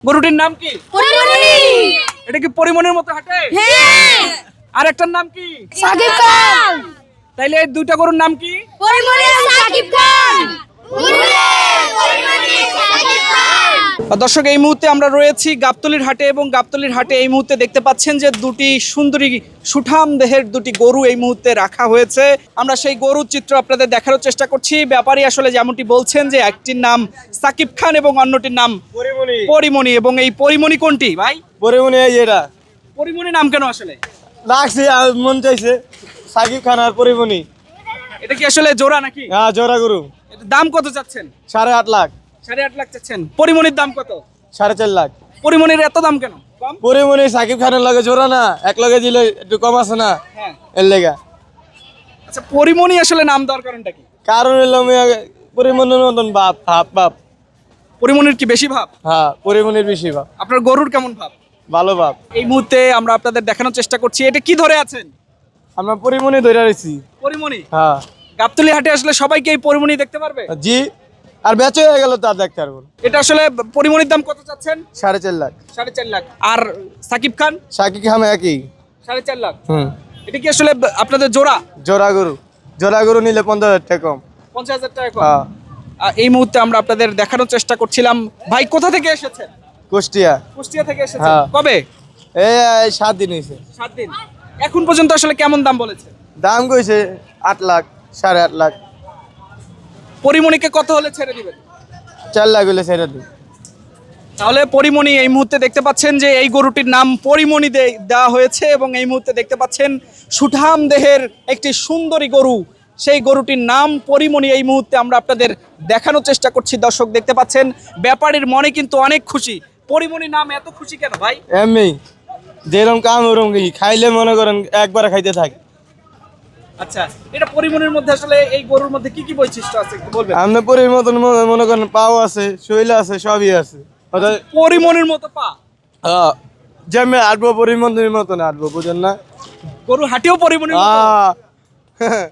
গরুটির নাম কি? পরিমণি। এটা কি পরিমণির মতো হাঁটে? হ্যাঁ। আর একটার নাম কি? সাকিব খান। তাইলে এই দুইটা গরুর নাম কি? পরিমণি আর সাকিব খান। উরে পরিমণি সাকিব খান। দর্শক, এই মুহূর্তে আমরা রয়েছি গাবতলীর হাটে এবং গাবতলীর হাটে এই মুহূর্তে দেখতে পাচ্ছেন যে দুটি সুন্দরী সুঠাম দেহের দুটি গরু এই মুহূর্তে রাখা হয়েছে। আমরা সেই গরুর চিত্র আপনাদের দেখানোর চেষ্টা করছি। ব্যাপারী আসলে যেমনটি বলছেন যে একটির নাম সাকিব খান এবং অন্যটির নাম পরিমণি। এবং এই পরিমণি কোনটি ভাই? পরিমণি এই এটা পরিমণি নাম কেন আসলে লাগছে আর মন চাইছে সাকিব খান আর পরিমণি। এটা কি আসলে জোড়া নাকি? হ্যাঁ, জোড়া গরু। এটার দাম কত চাচ্ছেন? 8.5 লাখ। 8.5 লাখ চাচ্ছেন। পরিমণির দাম কত? 4.5 লাখ। পরিমণির এত দাম কেন কম? পরিমণি সাকিব খানের লগে জোড়া না, এক লগে দিলে একটু কম আছে না, হ্যাঁ। এর লেগা। আচ্ছা, পরিমণি আসলে নাম দেওয়ার কারণটা কি? কারণ হলো পরিমণির মতন বাপ। পরিমণির কি বেশি ভাব? হ্যাঁ, পরিমণির বেশি বাপ। আপনার গরুর কেমন ভাব? ভালো বাপ। এই মুহূর্তে আমরা আপনাদের দেখানোর চেষ্টা করছি। এটা কি ধরে আছেন? আমরা পরিমণি ধরে রয়েছি। পরিমণি। হ্যাঁ গাবতলী হাটে আসলে সবাইকে এই পরিমণি দেখতে পারবে? জি, আর বেচে হয়ে গেল তার দেখতে পারবো। এটা আসলে পরিমণির দাম কত চাচ্ছেন? 4.5 লাখ। 4.5 লাখ। আর সাকিব খান? সাকিব খান একই। 4.5 লাখ। হুম, এটা কি আসলে আপনাদের জোড়া? জোড়া গরু নিলে 50,000 টাকা কম। 50,000 টাকা কম। হ্যাঁ, এই মুহূর্তে আমরা আপনাদের দেখানোর চেষ্টা করছিলাম। ভাই কোথা থেকে এসেছেন? কুষ্টিয়া। কুষ্টিয়া থেকে এসেছেন। হ্যাঁ। কবে? এই 7 দিন হয়েছে। 7 দিন। এখন পর্যন্ত আসলে কেমন দাম বলেছে? দাম কইছে 8 লাখ, 8.5 লাখ। পরিমণিকে কত হলে ছেড়ে দিবেন? 4 লাখ হলে ছেড়ে দিই। তাহলে পরিমণি এই মুহূর্তে দেখতে পাচ্ছেন যে এই গরুটির নাম পরিমণি দেওয়া হয়েছে এবং এই মুহূর্তে দেখতে পাচ্ছেন সুঠাম দেহের একটি সুন্দরী গরু, সেই গরুটির নাম পরিমণি এই মুহূর্তে আমরা আপনাদের দেখানোর চেষ্টা করছি। দর্শক দেখতে পাচ্ছেন ব্যাপারীর মনে কিন্তু অনেক খুশি। পরিমণি নাম এত খুশি কেন ভাই? এমনি যেরকম কাম ওরকম খাইলে মনে করেন একবারে খাইতে থাকি। আচ্ছা, এটা পরিমণির মধ্যে আসলে এই গরুর মধ্যে কি কি বৈশিষ্ট্য আছে একটু বলবেন? আমরা পরির মতন মনে করেন পাও আছে, শৈল আছে, সবই আছে। পরিমণির মতো পা? হ্যাঁ, যেমন আটবো পরিমণির মতন আটবো, বুঝেন না? গরু হাঁটিও পরিমণির মতো? হ্যাঁ।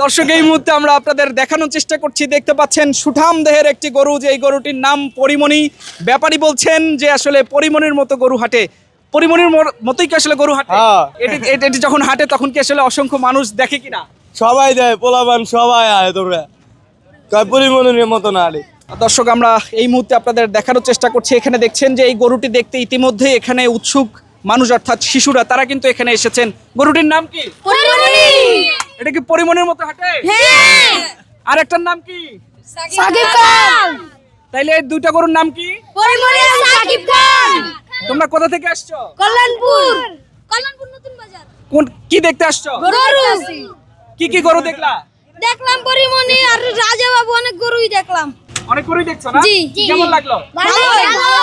দর্শক, এই মুহূর্তে আমরা আপনাদের দেখানোর চেষ্টা করছি। দেখতে পাচ্ছেন সুঠাম দেহের একটি গরু, যে এই গরুটির নাম পরিমণি। ব্যাপারী বলছেন যে আসলে পরিমণির মতো গরু হাঁটে। পরিমণির মতোই কি আসলে গরু হাঁটে? হ্যাঁ। এটি যখন হাঁটে তখন কি আসলে অসংখ্য মানুষ দেখে কিনা? সবাই দেয়, পোলাবান সবাই আয় তোরা পরিমণির মতন আরে। দর্শক, আমরা এই মুহূর্তে আপনাদের দেখানোর চেষ্টা করছি। এখানে দেখছেন যে এই গরুটি দেখতে ইতিমধ্যে এখানে উৎসুক মানুষ, অর্থাৎ শিশুরা, তারা কিন্তু এখানে এসেছেন। গরুটির নাম কি? পরিমণি। এটা কি পরিমণির মতো হাঁটে? হ্যাঁ। আর একটার নাম কি? সাকিব খান। তাইলে এই দুইটা গরুর নাম কি? পরিমণি আর সাকিব খান। তোমরা কোথা থেকে আসছো? কল্যাণপুর নতুন বাজার। কি দেখতে আসছো? গরু কি কি গরু দেখলা? দেখলাম পরিমণি আর রাজা বাবু, অনেক গরুই দেখলাম। অনেক গরুই দেখছো না? জি। কেমন লাগলো? ভালো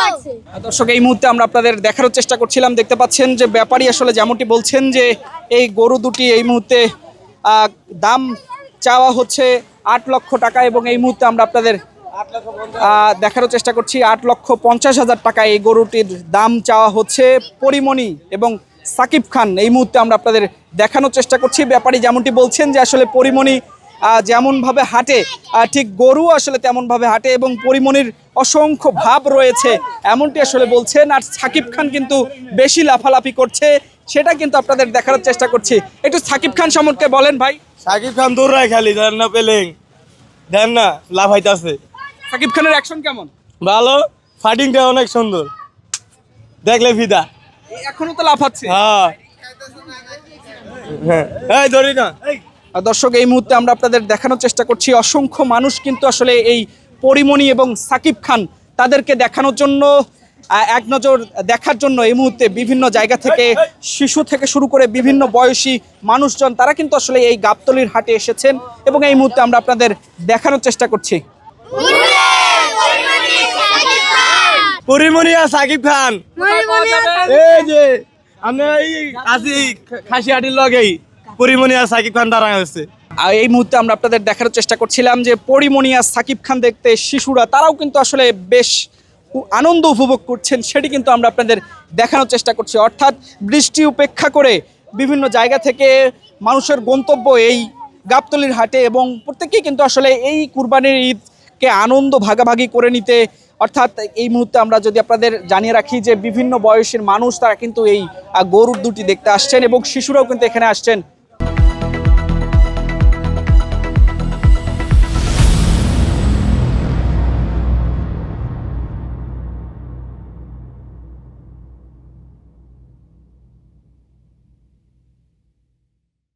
লাগছে। দর্শক, এই মুহূর্তে আমরা আপনাদের দেখানোর চেষ্টা করছিলাম। দেখতে পাচ্ছেন যে ব্যাপারী আসলে যেমনটি বলছেন যে এই গরু দুটি এই মুহূর্তে দাম চাওয়া হচ্ছে 8 লক্ষ টাকা এবং এই মুহূর্তে আমরা আপনাদের দেখানোর চেষ্টা করছি 8,50,000 টাকা এই গরুটির দাম চাওয়া হচ্ছে। পরিমণি এবং সাকিব খান এই মুহূর্তে আমরা আপনাদের দেখানোর চেষ্টা করছি। ব্যাপারী যেমনটি বলছেন যে আসলে পরিমণি যেমনভাবে হাঁটে ঠিক গরু আসলে তেমনভাবে হাঁটে এবং পরিমণির অসংখ্য ভাব রয়েছে এমনটি আসলে বলছেন। আর সাকিব খান কিন্তু বেশি লাফালাফি করছে, সেটা কিন্তু আপনাদের দেখানোর চেষ্টা করছি। একটু সাকিব খান সম্পর্কে বলেন ভাই। সাকিব খান দৌড়ায় খালি, দেন না পেলেন, দেন না লাফাইতাছে। সাকিব খানের অ্যাকশন কেমন? ভালো, ফাইটিংটা অনেক সুন্দর, দেখলে ফিদা। এখনো তো লাফাচ্ছে। হ্যাঁ, এই ধরি না। দর্শক, এই মুহূর্তে আমরা আপনাদের দেখানোর চেষ্টা করছি অসংখ্য মানুষ কিন্তু আসলে এই পরিমণি এবং সাকিব খান তাদেরকে দেখানোর জন্য, এক নজর দেখার জন্য এই মুহূর্তে বিভিন্ন জায়গা থেকে, শিশু থেকে শুরু করে বিভিন্ন বয়সী মানুষজন, তারা কিন্তু আসলে এই গাবতলীর হাটে এসেছেন এবং এই মুহূর্তে আমরা আপনাদের দেখানোর চেষ্টা করছি। পরিমণি আর সাকিব খান, এই যে আমরা এই আসি খাসিয়াটির লগেই পরিমণি আর সাকিব খান দাঁড়ায় হচ্ছে। আর এই মুহূর্তে আমরা আপনাদের দেখানোর চেষ্টা করছিলাম যে পরিমণি আর সাকিব খান দেখতে শিশুরা, তারাও কিন্তু আসলে বেশ আনন্দ উপভোগ করছেন, সেটি কিন্তু আমরা আপনাদের দেখানোর চেষ্টা করছি। অর্থাৎ বৃষ্টি উপেক্ষা করে বিভিন্ন জায়গা থেকে মানুষের গন্তব্য এই গাবতলীর হাটে এবং প্রত্যেকেই কিন্তু আসলে এই কুরবানির ঈদকে আনন্দ ভাগাভাগি করে নিতে অর্থাৎ এই মুহূর্তে আমরা যদি আপনাদের জানিয়ে রাখি যে বিভিন্ন বয়সের মানুষ তারা কিন্তু এই গরুর দুটি দেখতে আসছেন এবং শিশুরাও কিন্তু এখানে আসছেন